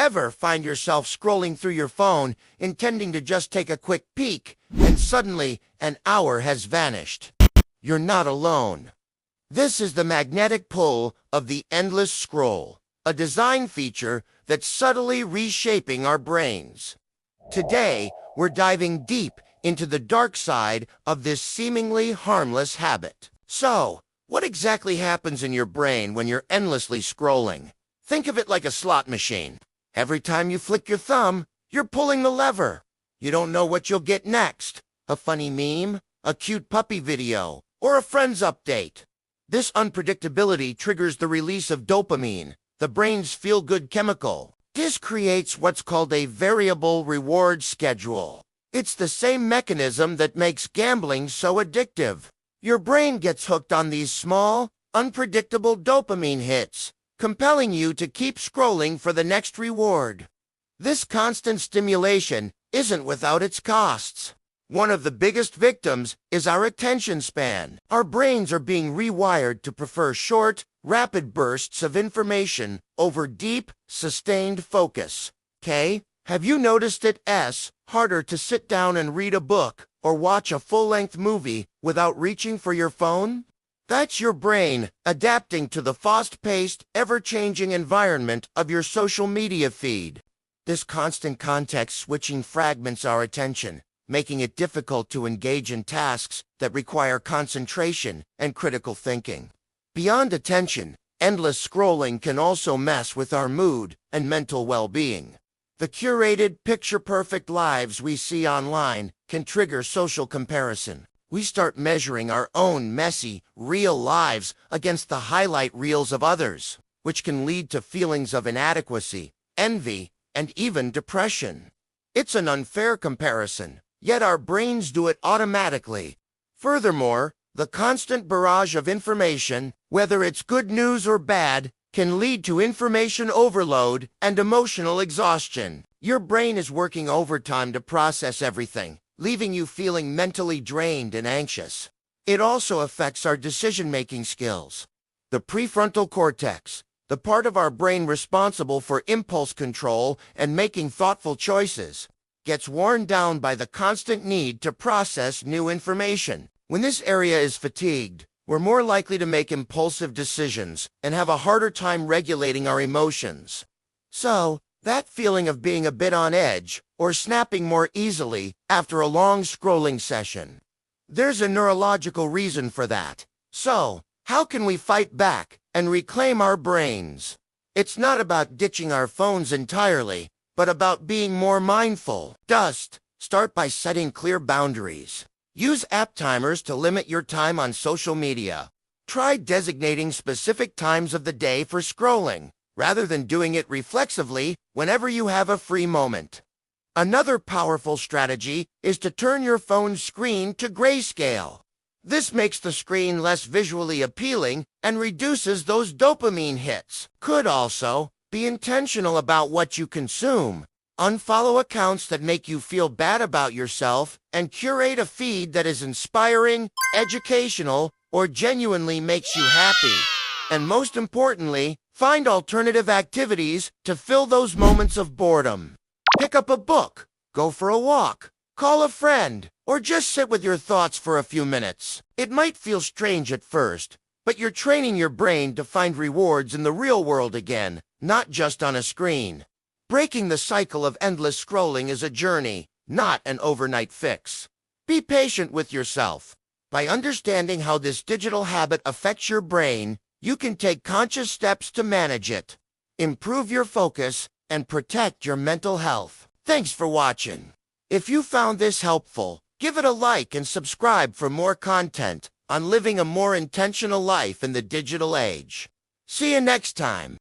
Ever find yourself scrolling through your phone, intending to just take a quick peek, and suddenly an hour has vanished? You're not alone. This is the magnetic pull of the endless scroll, a design feature that's subtly reshaping our brains. Today, we're diving deep into the dark side of this seemingly harmless habit. So, what exactly happens in your brain when you're endlessly scrolling? Think of it like a slot machine. Every time you flick your thumb, you're pulling the lever. You don't know what you'll get next. A funny meme, a cute puppy video, or a friend's update. This unpredictability triggers the release of dopamine, the brain's feel-good chemical. This creates what's called a variable reward schedule. It's the same mechanism that makes gambling so addictive. Your brain gets hooked on these small, unpredictable dopamine hits, compelling you to keep scrolling for the next reward. This constant stimulation isn't without its costs. One of the biggest victims is our attention span. Our brains are being rewired to prefer short, rapid bursts of information over deep, sustained focus. Have you noticed it's harder to sit down and read a book or watch a full-length movie without reaching for your phone? That's your brain adapting to the fast-paced, ever-changing environment of your social media feed. This constant context-switching fragments our attention, making it difficult to engage in tasks that require concentration and critical thinking. Beyond attention, endless scrolling can also mess with our mood and mental well-being. The curated, picture-perfect lives we see online can trigger social comparison. We start measuring our own messy, real lives against the highlight reels of others, which can lead to feelings of inadequacy, envy, and even depression. It's an unfair comparison, yet our brains do it automatically. Furthermore, the constant barrage of information, whether it's good news or bad, can lead to information overload and emotional exhaustion. Your brain is working overtime to process everything, leaving you feeling mentally drained and anxious. It also affects our decision-making skills. The prefrontal cortex, the part of our brain responsible for impulse control and making thoughtful choices, gets worn down by the constant need to process new information. When this area is fatigued, we're more likely to make impulsive decisions and have a harder time regulating our emotions. So, that feeling of being a bit on edge or snapping more easily after a long scrolling session. There's a neurological reason for that. So, how can we fight back and reclaim our brains? It's not about ditching our phones entirely, but about being more mindful. Start by setting clear boundaries. Use app timers to limit your time on social media. Try designating specific times of the day for scrolling, rather than doing it reflexively whenever you have a free moment. Another powerful strategy is to turn your phone's screen to grayscale. This makes the screen less visually appealing and reduces those dopamine hits. Could also be intentional about what you consume. Unfollow accounts that make you feel bad about yourself and curate a feed that is inspiring, educational, or genuinely makes you happy. And most importantly, find alternative activities to fill those moments of boredom. Pick up a book, go for a walk, call a friend, or just sit with your thoughts for a few minutes. It might feel strange at first, but you're training your brain to find rewards in the real world again, not just on a screen. Breaking the cycle of endless scrolling is a journey, not an overnight fix. Be patient with yourself. By understanding how this digital habit affects your brain, you can take conscious steps to manage it, improve your focus, and protect your mental health. Thanks for watching. If you found this helpful, give it a like and subscribe for more content on living a more intentional life in the digital age. See you next time.